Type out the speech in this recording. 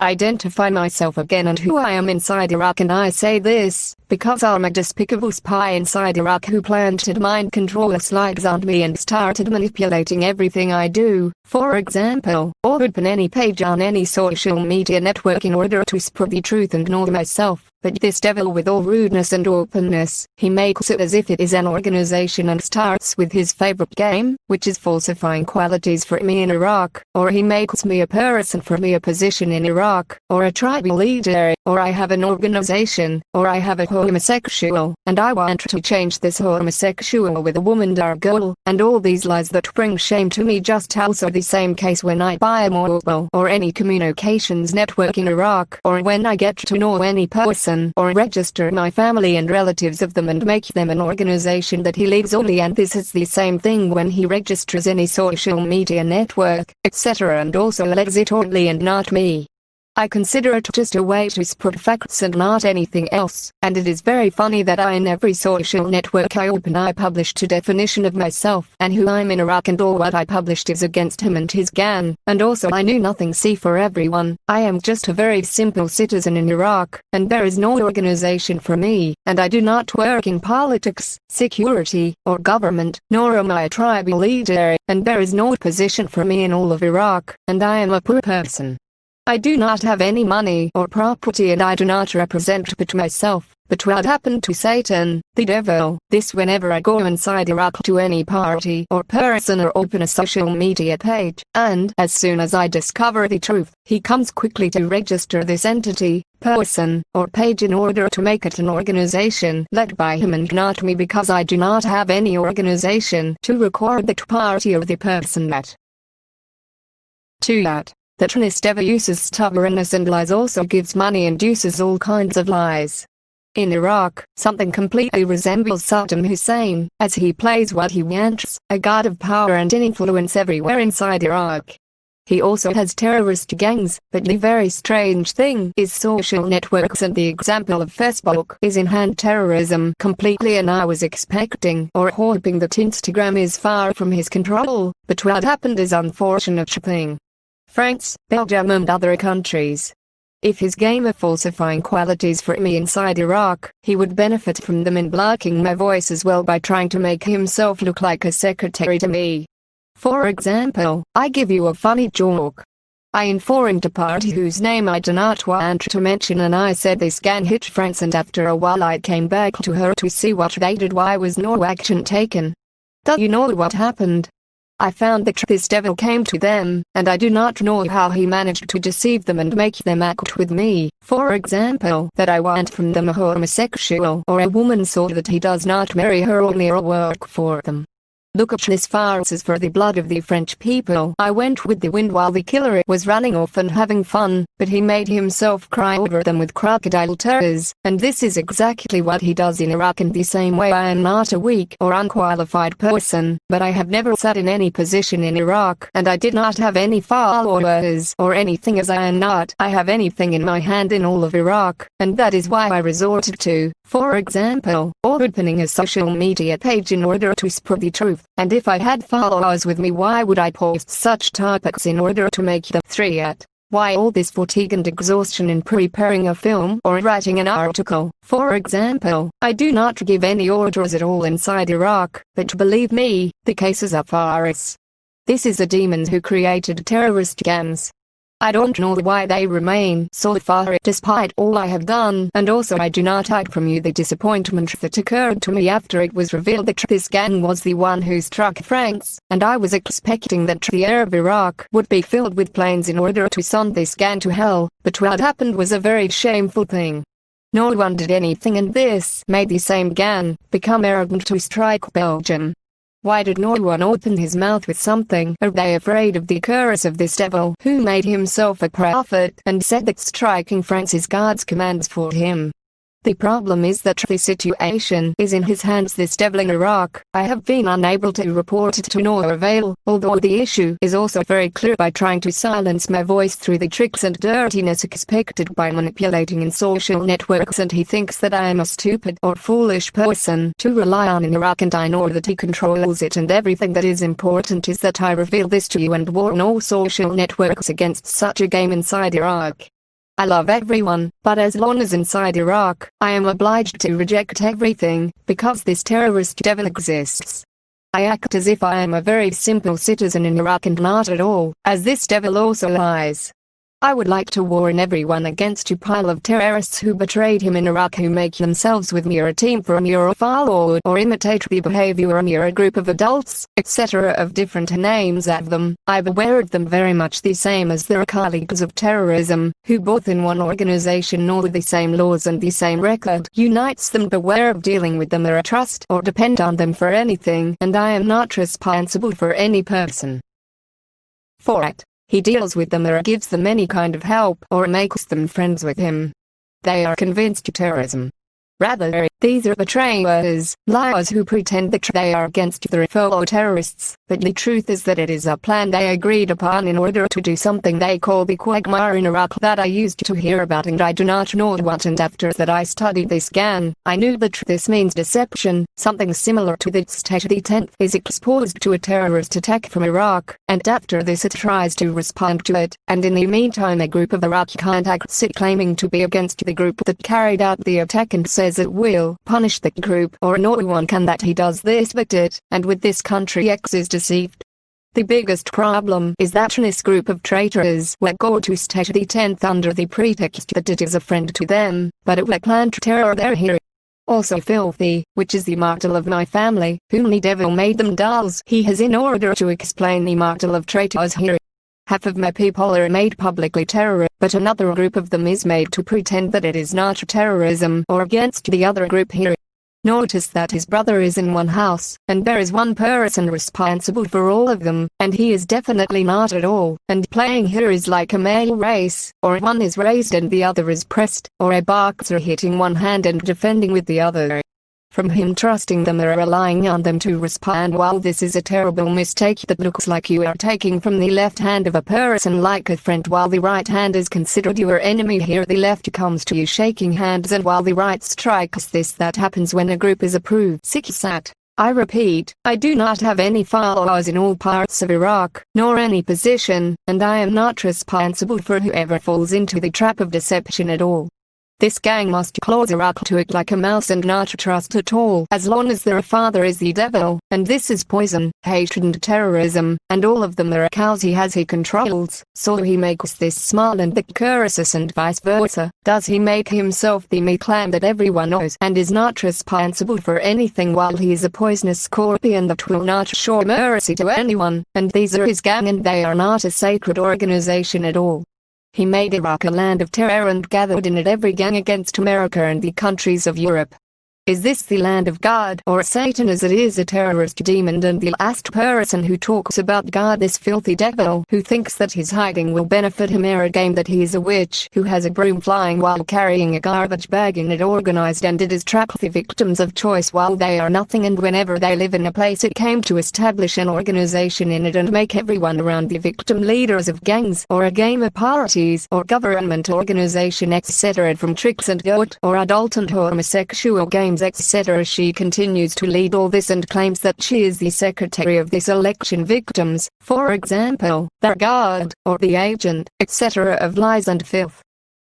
identify myself again and who I am inside Iraq, and I say this because I'm a despicable spy inside Iraq who planted mind control slides on me and started manipulating everything I do. For example, or open any page on any social media network in order to spread the truth and know myself. But this devil, with all rudeness and openness, he makes it as if it is an organization and starts with his favorite game, which is falsifying qualities for me in Iraq, or he makes me a person for me a position in Iraq, or a tribal leader, or I have an organization, or I have a homosexual, and I want to change this homosexual with a woman goal, and all these lies that bring shame to me. Just also the same case when I buy a mobile or any communications network in Iraq, or when I get to know any person or register my family and relatives of them and make them an organization that he leaves only, and this is the same thing when he registers any social media network, etc., and also leaves it only and not me. I consider it just a way to spread facts and not anything else, and it is very funny that in every social network I open I published a definition of myself and who I'm in Iraq, and all what I published is against him and his gang, and also I knew nothing. See, for everyone, I am just a very simple citizen in Iraq, and there is no organization for me, and I do not work in politics, security, or government, nor am I a tribal leader, and there is no position for me in all of Iraq, and I am a poor person. I do not have any money or property, and I do not represent but myself, but what happened to Satan, the devil, this whenever I go inside Iraq to any party or person or open a social media page, and as soon as I discover the truth, he comes quickly to register this entity, person, or page in order to make it an organization led by him and not me, because I do not have any organization to record that party or the person that. To that. The Trinist ever uses stubbornness and lies, also gives money and uses all kinds of lies. In Iraq, something completely resembles Saddam Hussein, as he plays what he wants, a god of power and influence everywhere inside Iraq. He also has terrorist gangs, but the very strange thing is social networks, and the example of Facebook is in hand terrorism completely, and I was expecting or hoping that Instagram is far from his control, but what happened is unfortunate thing. France, Belgium and other countries. If his game of falsifying qualities for me inside Iraq, he would benefit from them in blocking my voice as well by trying to make himself look like a secretary to me. For example, I give you a funny joke. I informed a party whose name I do not want to mention, and I said this gang hit France, and after a while I came back to her to see what they did. Why was no action taken? Do you know what happened? I found that this devil came to them, and I do not know how he managed to deceive them and make them act with me, for example, that I want from them a homosexual or a woman so that he does not marry her only or work for them. Look at this farce is for the blood of the French people. I went with the wind while the killer was running off and having fun, but he made himself cry over them with crocodile tears, and this is exactly what he does in Iraq. In the same way, I am not a weak or unqualified person, but I have never sat in any position in Iraq, and I did not have any followers or anything, as I am not. I have anything in my hand in all of Iraq, and that is why I resorted to, for example, opening a social media page in order to spread the truth. And if I had followers with me, why would I post such topics in order to make them 3 at? Why all this fatigue and exhaustion in preparing a film or writing an article? For example, I do not give any orders at all inside Iraq, but believe me, the cases are farce. This is the demons who created terrorist gangs. I don't know why they remain so far despite all I have done, and also I do not hide from you the disappointment that occurred to me after it was revealed that this gang was the one who struck France, and I was expecting that the air of Iraq would be filled with planes in order to send this gang to hell, but what happened was a very shameful thing. No one did anything, and this made the same gang become arrogant to strike Belgium. Why did no one open his mouth with something? Are they afraid of the curse of this devil who made himself a prophet and said that striking France is God's commands for him? The problem is that the situation is in his hands. This devil in Iraq, I have been unable to report it to no avail, although the issue is also very clear by trying to silence my voice through the tricks and dirtiness expected by manipulating in social networks, and he thinks that I am a stupid or foolish person to rely on in Iraq, and I know that he controls it, and everything that is important is that I reveal this to you and warn all social networks against such a game inside Iraq. I love everyone, but as long as inside Iraq, I am obliged to reject everything, because this terrorist devil exists. I act as if I am a very simple citizen in Iraq and not at all, as this devil also lies. I would like to warn everyone against a pile of terrorists who betrayed him in Iraq, who make themselves with me or a team for me or follow or imitate the behavior of me or a group of adults, etc. of different names at them. I beware of them very much the same as their colleagues of terrorism, who both in one organization know the same laws and the same record unites them. Beware of dealing with them or trust or depend on them for anything, and I am not responsible for any person for it. He deals with them or gives them any kind of help or makes them friends with him. They are convinced to terrorism. Rather, these are betrayers, liars who pretend that they are against their fellow terrorists, but the truth is that it is a plan they agreed upon in order to do something they call the quagmire in Iraq that I used to hear about, and I do not know what. And after that I studied this again, I knew that this means deception. Something similar to the state the 10th is exposed to a terrorist attack from Iraq, and after this it tries to respond to it, and in the meantime a group of Iraqi contacts it claiming to be against the group that carried out the attack and says it will punish the group, or no one can that he does this but it, and with this country X is deceived. The biggest problem is that this group of traitors will go to state the 10th under the pretext that it is a friend to them, but it will plant terror there here. Also filthy, which is the mortal of my family, whom the devil made them dolls. He has in order to explain the mortal of traitors here. Half of my people are made publicly terrorist, but another group of them is made to pretend that it is not terrorism or against the other group here. Notice that his brother is in one house, and there is one person responsible for all of them, and he is definitely not at all, and playing here is like a male race, or one is raised and the other is pressed, or a boxer hitting one hand and defending with the other. From him trusting them or relying on them to respond, while this is a terrible mistake that looks like you are taking from the left hand of a person like a friend while the right hand is considered your enemy. Here the left comes to you shaking hands, and while the right strikes. That happens when a group is approved. 6. I repeat, I do not have any followers in all parts of Iraq, nor any position, and I am not responsible for whoever falls into the trap of deception at all. This gang must close Iraq to it like a mouse and not trust at all, as long as their father is the devil, and this is poison, hatred and terrorism, and all of them are cows he controls. So he makes this small and the curses and vice versa. Does he make himself the meat clam that everyone knows and is not responsible for anything, while he is a poisonous scorpion that will not show mercy to anyone, and these are his gang and they are not a sacred organization at all. He made Iraq a land of terror and gathered in it every gang against America and the countries of Europe. Is this the land of God or Satan, as it is a terrorist demon? And the last person who talks about God, this filthy devil who thinks that his hiding will benefit him, or a game that he is a witch who has a broom flying while carrying a garbage bag in it, organized, and it is trap the victims of choice while they are nothing, and whenever they live in a place it came to establish an organization in it and make everyone around the victim leaders of gangs or a game of parties or government organization, etc. From tricks and goat or adult and homosexual games, etc. She continues to lead all this and claims that she is the secretary of this election victims, for example, their god, or the agent, etc. of lies and filth.